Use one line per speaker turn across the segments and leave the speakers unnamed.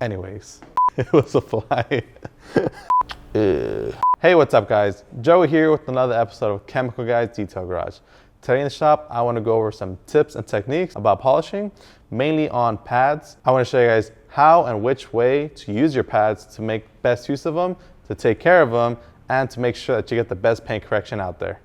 Anyways, it was a fly. Hey, what's up guys? Joe here with another episode of Chemical Guys Detail Garage. Today in the shop, I want to go over some tips and techniques about polishing, mainly on pads. I want to show you guys how and which way to use your pads to make best use of them, to take care of them, and to make sure that you get the best paint correction out there.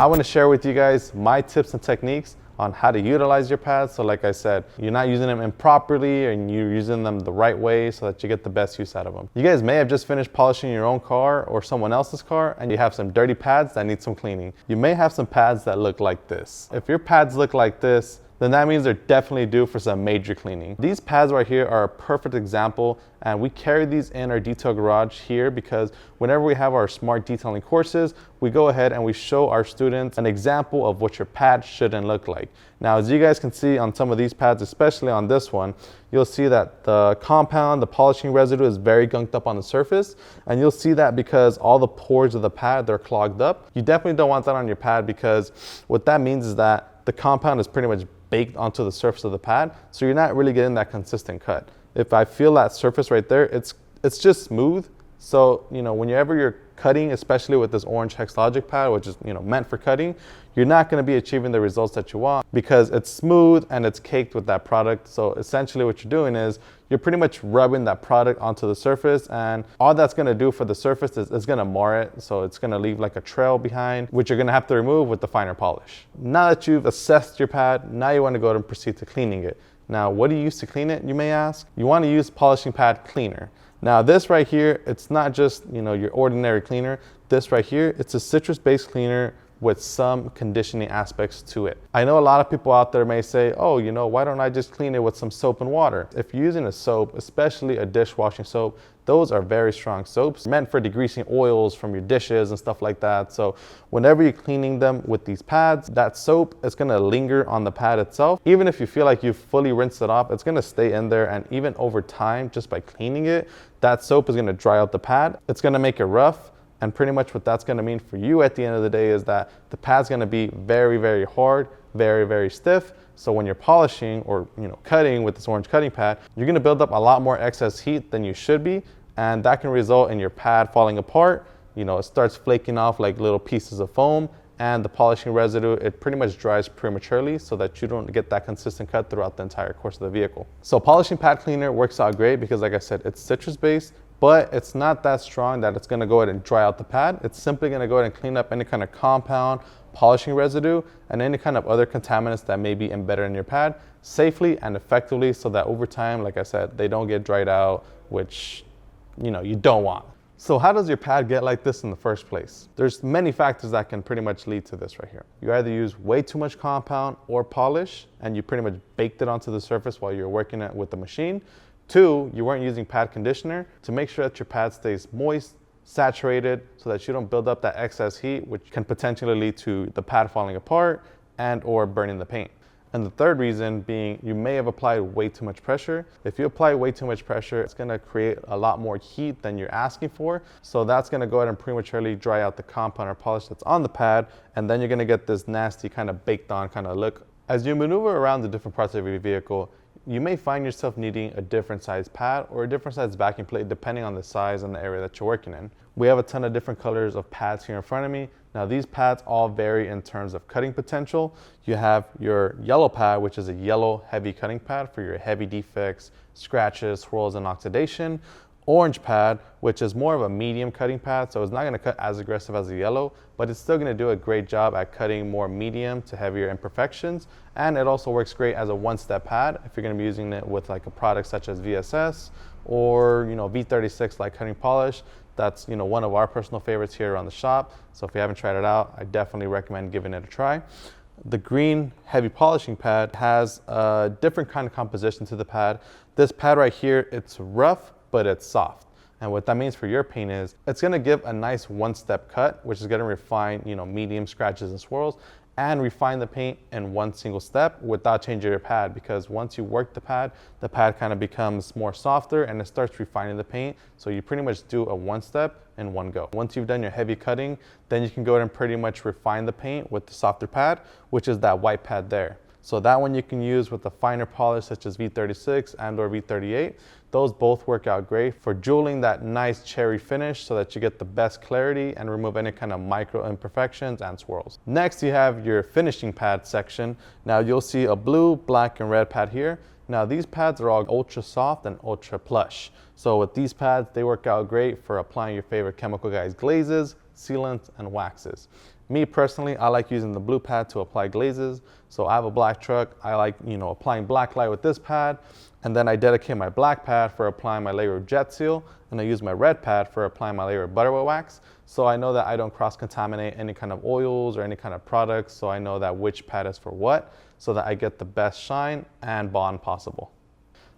I want to share with you guys my tips and techniques on how to utilize your pads. So like I said, you're not using them improperly and you're using them the right way so that you get the best use out of them. You guys may have just finished polishing your own car or someone else's car and you have some dirty pads that need some cleaning. You may have some pads that look like this. If your pads look like this, then that means they're definitely due for some major cleaning. These pads right here are a perfect example, and we carry these in our detail garage here because whenever we have our smart detailing courses, we go ahead and we show our students an example of what your pad shouldn't look like. Now, as you guys can see on some of these pads, especially on this one, you'll see that the compound, the polishing residue is very gunked up on the surface, and you'll see that because all the pores of the pad, they're clogged up. You definitely don't want that on your pad because what that means is that the compound is pretty much baked onto the surface of the pad, so you're not really getting that consistent cut. If I feel that surface right there, it's just smooth. So, whenever you're cutting, especially with this orange Hex-Logic pad, which is, meant for cutting, you're not going to be achieving the results that you want because it's smooth and it's caked with that product. So essentially what you're doing is you're pretty much rubbing that product onto the surface, and all that's going to do for the surface is it's going to mar it. So it's going to leave like a trail behind, which you're going to have to remove with the finer polish. Now that you've assessed your pad, now you want to go ahead and proceed to cleaning it. Now, what do you use to clean it, you may ask? You want to use polishing pad cleaner. Now this right here, it's not just, your ordinary cleaner. This right here, it's a citrus-based cleaner with some conditioning aspects to it. I know a lot of people out there may say, oh, why don't I just clean it with some soap and water? If you're using a soap, especially a dishwashing soap, those are very strong soaps meant for degreasing oils from your dishes and stuff like that. So whenever you're cleaning them with these pads, that soap is gonna linger on the pad itself. Even if you feel like you've fully rinsed it off, it's gonna stay in there, and even over time, just by cleaning it, that soap is gonna dry out the pad. It's gonna make it rough. And pretty much what that's gonna mean for you at the end of the day is that the pad's gonna be very, very hard, very, very stiff. So when you're polishing or cutting with this orange cutting pad, you're gonna build up a lot more excess heat than you should be. And that can result in your pad falling apart. It starts flaking off like little pieces of foam, and the polishing residue, it pretty much dries prematurely so that you don't get that consistent cut throughout the entire course of the vehicle. So polishing pad cleaner works out great because, like I said, it's citrus based, but it's not that strong that it's gonna go ahead and dry out the pad. It's simply gonna go ahead and clean up any kind of compound, polishing residue, and any kind of other contaminants that may be embedded in your pad safely and effectively so that over time, like I said, they don't get dried out, which you don't want. So how does your pad get like this in the first place? There's many factors that can pretty much lead to this right here. You either use way too much compound or polish, and you pretty much baked it onto the surface while you're working it with the machine. Two, you weren't using pad conditioner to make sure that your pad stays moist, saturated, so that you don't build up that excess heat, which can potentially lead to the pad falling apart and or burning the paint. And the third reason being you may have applied way too much pressure. If you apply way too much pressure, it's gonna create a lot more heat than you're asking for. So that's gonna go ahead and prematurely dry out the compound or polish that's on the pad, and then you're gonna get this nasty kind of baked on kind of look. As you maneuver around the different parts of your vehicle, you may find yourself needing a different size pad or a different size backing plate depending on the size and the area that you're working in. We have a ton of different colors of pads here in front of me. Now these pads all vary in terms of cutting potential. You have your yellow pad, which is a yellow heavy cutting pad for your heavy defects, scratches, swirls, and oxidation. Orange pad, which is more of a medium cutting pad, so it's not going to cut as aggressive as the yellow, but it's still going to do a great job at cutting more medium to heavier imperfections. And it also works great as a one-step pad if you're going to be using it with like a product such as VSS or V36 like cutting polish. That's one of our personal favorites here around the shop. So if you haven't tried it out, I definitely recommend giving it a try. The green heavy polishing pad has a different kind of composition to the pad. This pad right here, it's rough, but it's soft. And what that means for your paint is it's gonna give a nice one-step cut, which is gonna refine, medium scratches and swirls, and refine the paint in one single step without changing your pad, because once you work the pad kind of becomes more softer and it starts refining the paint. So you pretty much do a one step in one go. Once you've done your heavy cutting, then you can go ahead and pretty much refine the paint with the softer pad, which is that white pad there. So that one you can use with a finer polish such as V36 and or V38. Those both work out great for jeweling that nice cherry finish so that you get the best clarity and remove any kind of micro imperfections and swirls. Next, you have your finishing pad section. Now you'll see a blue, black, and red pad here. Now these pads are all ultra soft and ultra plush. So with these pads, they work out great for applying your favorite chemical guys glazes, sealants, and waxes. Me personally, I like using the blue pad to apply glazes. So I have a black truck. I like, applying black light with this pad. And then I dedicate my black pad for applying my layer of jet seal. And I use my red pad for applying my layer of butterwell wax. So I know that I don't cross-contaminate any kind of oils or any kind of products. So I know that which pad is for what, so that I get the best shine and bond possible.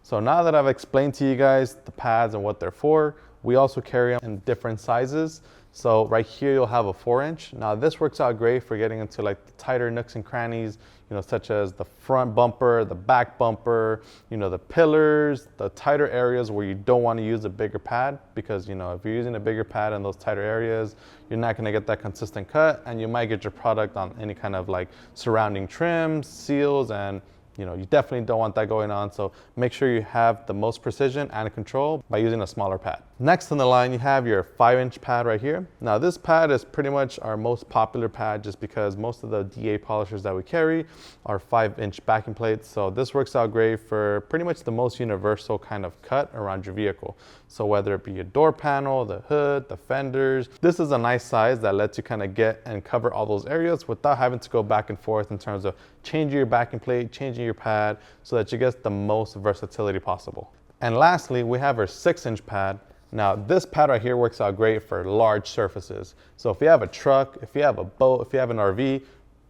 So now that I've explained to you guys the pads and what they're for, we also carry them in different sizes. So right here you'll have a 4-inch. Now this works out great for getting into like the tighter nooks and crannies, such as the front bumper, the back bumper, the pillars, the tighter areas where you don't want to use a bigger pad, because if you're using a bigger pad in those tighter areas, you're not going to get that consistent cut, and you might get your product on any kind of like surrounding trims, seals, and you definitely don't want that going on. So make sure you have the most precision and control by using a smaller pad. Next on the line, you have your 5-inch pad right here. Now this pad is pretty much our most popular pad just because most of the DA polishers that we carry are 5-inch backing plates. So this works out great for pretty much the most universal kind of cut around your vehicle. So whether it be your door panel, the hood, the fenders, this is a nice size that lets you kind of get and cover all those areas without having to go back and forth in terms of changing your backing plate, changing your pad, so that you get the most versatility possible. And lastly, we have our 6-inch pad. Now this pad right here works out great for large surfaces. So if you have a truck, if you have a boat, if you have an RV,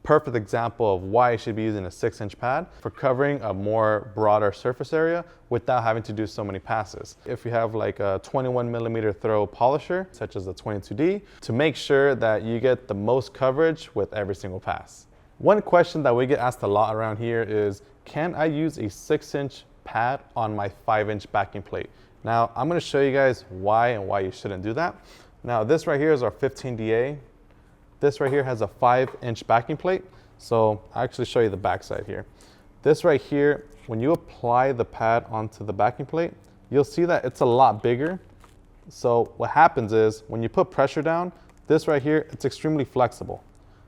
perfect example of why you should be using a 6-inch pad for covering a more broader surface area without having to do so many passes. If you have like a 21mm throw polisher, such as the 22D, to make sure that you get the most coverage with every single pass. One question that we get asked a lot around here is, can I use a 6-inch pad on my 5-inch backing plate? Now, I'm going to show you guys why you shouldn't do that. Now, this right here is our 15DA. This right here has a 5-inch backing plate. So I'll actually show you the back side here. This right here, when you apply the pad onto the backing plate, you'll see that it's a lot bigger. So what happens is when you put pressure down, this right here, it's extremely flexible.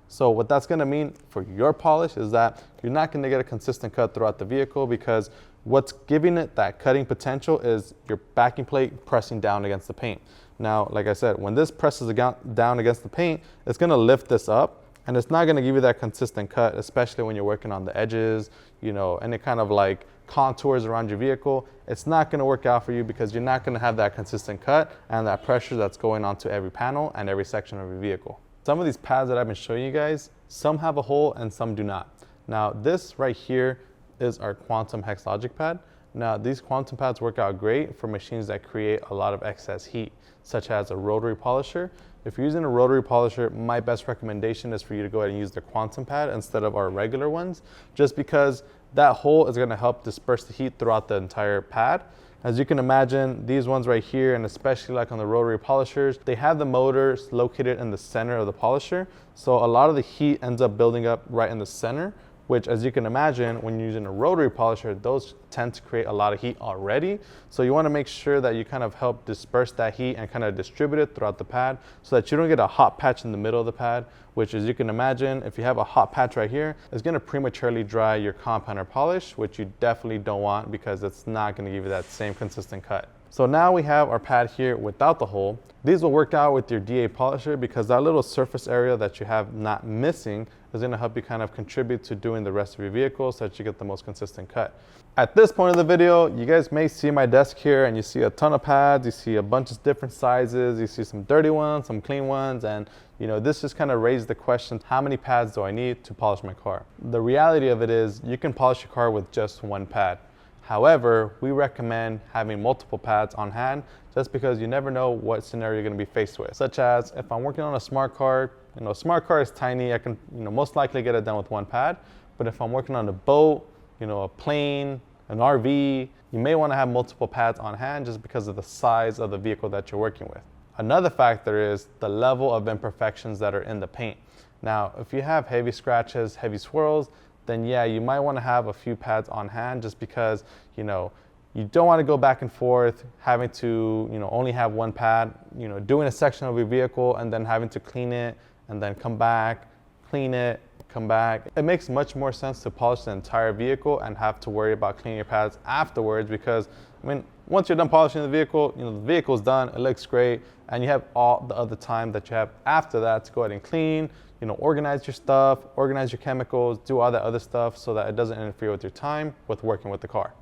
So what that's going to mean for your polish is that you're not going to get a consistent cut throughout the vehicle, because what's giving it that cutting potential is your backing plate pressing down against the paint. Now, like I said, when this presses down against the paint, it's going to lift this up, and it's not going to give you that consistent cut, especially when you're working on the edges, any kind of like contours around your vehicle. It's not going to work out for you because you're not going to have that consistent cut and that pressure that's going onto every panel and every section of your vehicle. Some of these pads that I've been showing you guys, some have a hole and some do not. Now this right here is our Quantum Hex-Logic pad. Now these Quantum pads work out great for machines that create a lot of excess heat, such as a rotary polisher. If you're using a rotary polisher, my best recommendation is for you to go ahead and use the Quantum pad instead of our regular ones, just because that hole is going to help disperse the heat throughout the entire pad. As you can imagine, these ones right here, and especially like on the rotary polishers, they have the motors located in the center of the polisher. So a lot of the heat ends up building up right in the center, which, as you can imagine, when you're using a rotary polisher, those tend to create a lot of heat already. So you want to make sure that you kind of help disperse that heat and kind of distribute it throughout the pad so that you don't get a hot patch in the middle of the pad, which, as you can imagine, if you have a hot patch right here, it's going to prematurely dry your compounder polish, which you definitely don't want because it's not going to give you that same consistent cut. So now we have our pad here without the hole. These will work out with your DA polisher because that little surface area that you have not missing is going to help you kind of contribute to doing the rest of your vehicle so that you get the most consistent cut. At this point of the video, you guys may see my desk here and you see a ton of pads, you see a bunch of different sizes, you see some dirty ones, some clean ones, and this just kind of raised the question, how many pads do I need to polish my car? The reality of it is you can polish your car with just one pad. However, we recommend having multiple pads on hand just because you never know what scenario you're going to be faced with. Such as if I'm working on a smart car, a smart car is tiny, I can most likely get it done with one pad. But if I'm working on a boat, a plane, an RV, you may want to have multiple pads on hand just because of the size of the vehicle that you're working with. Another factor is the level of imperfections that are in the paint. Now, if you have heavy scratches, heavy swirls, then yeah, you might want to have a few pads on hand, just because, you know, you don't want to go back and forth having to, you know, only have one pad, you know, doing a section of your vehicle and then having to clean it and then come back, clean it, come back. It makes much more sense to polish the entire vehicle and have to worry about cleaning your pads afterwards, because I mean, once you're done polishing the vehicle, you know, the vehicle's done, it looks great, and you have all the other time that you have after that to go ahead and clean, you know, organize your stuff, organize your chemicals, do all that other stuff so that it doesn't interfere with your time with working with the car.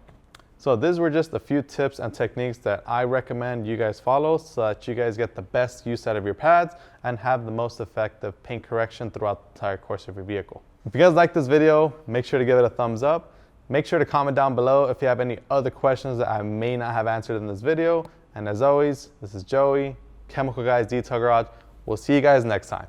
So these were just a few tips and techniques that I recommend you guys follow so that you guys get the best use out of your pads and have the most effective paint correction throughout the entire course of your vehicle. If you guys like this video, make sure to give it a thumbs up. Make sure to comment down below if you have any other questions that I may not have answered in this video. And as always, this is Joey, Chemical Guys Detail Garage. We'll see you guys next time.